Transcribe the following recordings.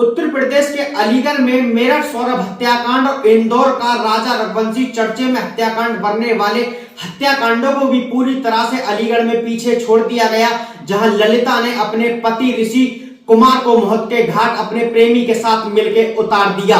उत्तर प्रदेश के अलीगढ़ में मेरठ सौरभ हत्याकांड और इंदौर का राजा रघुवंशी चर्चे में हत्याकांड बनने वाले हत्याकांडों को भी पूरी तरह से अलीगढ़ में पीछे छोड़ दिया गया, जहां ललिता ने अपने पति ऋषि कुमार को मौत के घाट अपने प्रेमी के साथ मिलकर उतार दिया।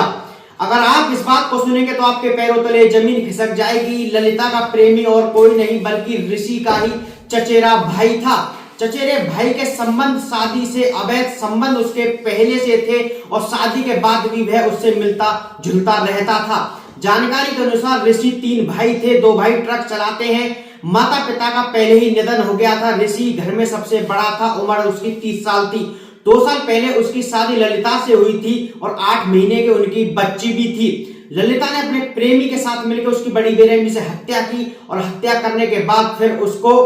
अगर आप इस बात को सुनेंगे तो आपके पैरों तले जमीन खिसक जाएगी। ललिता का प्रेमी और कोई नहीं बल्कि ऋषि का ही चचेरा भाई था। चचेरे भाई के संबंध शादी से अवैध संबंध उसके पहले से थे और शादी के बाद भी वह उससे मिलता जुलता रहता था। जानकारी के अनुसार ऋषि 3 भाई थे। 2 भाई ट्रक चलाते हैं। माता पिता का पहले ही निधन हो गया था। ऋषि घर में सबसे बड़ा था। उम्र उसकी 30 साल थी। 2 साल पहले उसकी शादी ललिता से हुई थी और 8 महीने की उनकी बच्ची भी थी। ललिता ने अपने प्रेमी के साथ मिलकर उसकी बड़ी बेरहमी से हत्या की और हत्या करने के बाद फिर उसको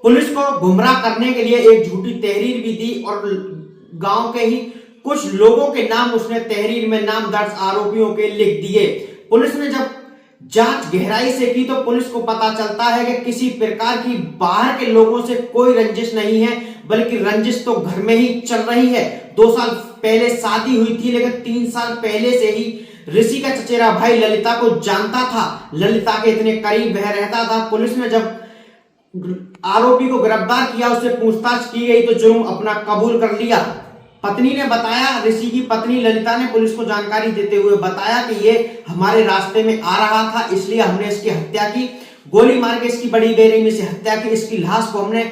पुलिस को गुमराह करने के लिए एक झूठी तहरीर भी दी और गांव के ही कुछ लोगों के नाम उसने तहरीर में नाम दर्ज आरोपियों के लिख दिए। पुलिस ने जब जांच गहराई से की तो पुलिस को पता चलता है कि किसी प्रकार की बाहर के लोगों से कोई रंजिश नहीं है, बल्कि रंजिश तो घर में ही चल रही है। 2 साल पहले शादी हुई थी, लेकिन 3 साल पहले से ही ऋषि का चचेरा भाई ललिता को जानता था। ललिता के इतने करीब वह रहता था। पुलिस ने जब आरोपी को गिरफ्तार किया, उससे पूछताछ की गई तो जुर्म अपना कबूल कर लिया। पत्नी ने बताया, ऋषि की पत्नी ललिता ने पुलिस को जानकारी देते हुए बताया कि ये हमारे रास्ते में आ रहा था, इसलिए हमने इसकी हत्या की। गोली मार के इसकी बड़ी बेरहमी से हत्या की। इसकी लाश को हमने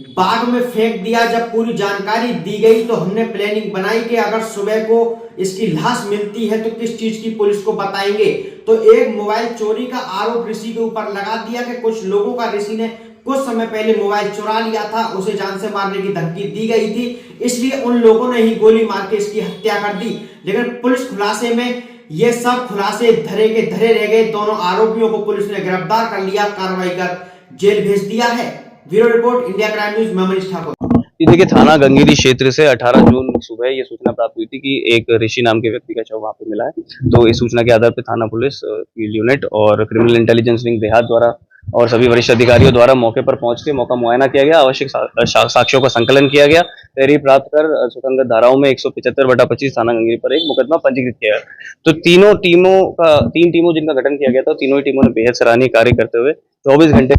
बाग में फेंक दिया। जब पूरी जानकारी दी गई तो हमने प्लानिंग बनाई कि अगर सुबह को इसकी लाश मिलती है तो किस चीज की पुलिस को बताएंगे। तो एक मोबाइल चोरी का आरोप ऋषि के ऊपर लगा दिया कि कुछ लोगों का ऋषि ने कुछ समय पहले मोबाइल चुरा लिया था, उसे जान से मारने की धमकी दी गई थी, इसलिए उन लोगों ने ही गोली मार के इसकी हत्या कर दी। लेकिन पुलिस खुलासे में ये सब खुलासे धरे के धरे रह गए। दोनों आरोपियों को पुलिस ने गिरफ्तार कर लिया, कार्रवाई कर जेल भेज दिया है। Bureau report, India crime news, मैं मनीष ठाकुर। देखिए, थाना गंगेरी क्षेत्र से 18 जून सुबह ये सूचना प्राप्त हुई थी कि एक ऋषि नाम के व्यक्ति का शव वहां पे मिला है। तो इस सूचना के आधार पर थाना पुलिस फील्ड यूनिट और क्रिमिनल इंटेलिजेंस विंग देहात द्वारा और सभी वरिष्ठ अधिकारियों द्वारा मौके पर पहुंच के मौका मुआयना किया गया, आवश्यक साक्ष्यों का संकलन किया गया। तहरीर प्राप्त कर सुसंगत धाराओं में 175/25 थाना गंगेरी पर एक मुकदमा पंजीकृत किया गया। तो तीन टीमों जिनका गठन किया गया था, तीनों ही टीमों ने बेहद सराहनीय कार्य करते हुए 24 घंटे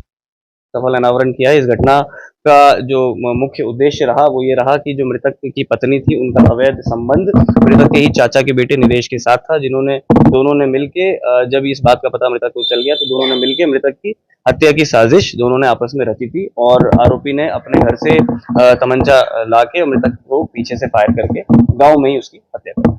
सफल अनावरण किया है। इस घटना का जो मुख्य उद्देश्य रहा वो ये रहा कि जो मृतक की पत्नी थी, उनका अवैध संबंध मृतक के ही चाचा के बेटे निदेश के साथ था, दोनों ने मिलके जब इस बात का पता मृतक को चल गया तो दोनों ने मिलके मृतक की हत्या की साजिश दोनों ने आपस में रची थी। और आरोपी ने अपने घर से तमंचा लाके मृतक को पीछे से फायर करके गाँव में ही उसकी हत्या कर।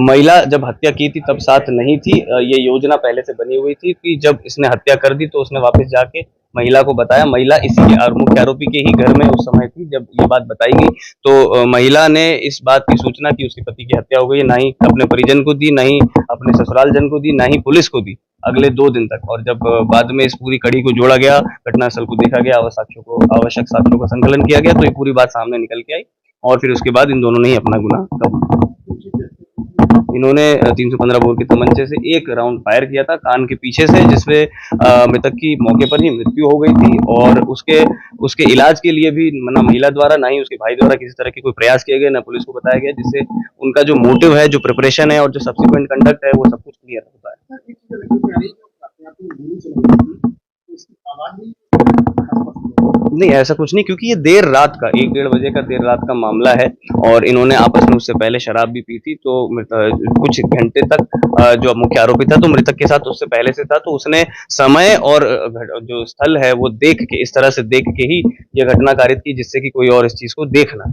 महिला जब हत्या की थी तब साथ नहीं थी। ये योजना पहले से बनी हुई थी कि जब इसने हत्या कर दी तो उसने वापस जाके महिला को बताया। महिला इसी मुख्य आरोपी के ही घर में उस समय थी जब ये बात बताई गई। तो महिला ने इस बात की सूचना की उसके पति की हत्या हो गई, ना ही अपने परिजन को दी, ना ही अपने ससुराल जन को दी, ना ही पुलिस को दी अगले 2 दिन तक। और जब बाद में इस पूरी कड़ी को जोड़ा गया, घटनास्थल को देखा गया, आवश्यक साक्ष्यों का संकलन किया गया, तो ये पूरी बात सामने निकल के आई। और फिर उसके बाद इन दोनों ने ही अपना गुनाह कबूला। इन्होंने 315 बोर के तमंचे से एक राउंड फायर किया था कान के पीछे से, जिसमें मृतक की मौके पर ही मृत्यु हो गई थी। और उसके इलाज के लिए भी ना महिला द्वारा ना ही उसके भाई द्वारा किसी तरह के कोई प्रयास किए गए, ना पुलिस को बताया गया, जिससे उनका जो मोटिव है, जो प्रिपरेशन है और जो सब्सिक्वेंट कंडक्ट है वो सब कुछ क्लियर होता है। नहीं, ऐसा कुछ नहीं, क्योंकि ये देर रात का 1-1:30 बजे का देर रात का मामला है और इन्होंने आपस में उससे पहले शराब भी पी थी। तो कुछ घंटे तक जो मुख्य आरोपी था तो मृतक के साथ उससे पहले से था, तो उसने समय और जो स्थल है वो देख के, इस तरह से देख के ही ये घटना कारित की, जिससे कि कोई और इस चीज को देख ना।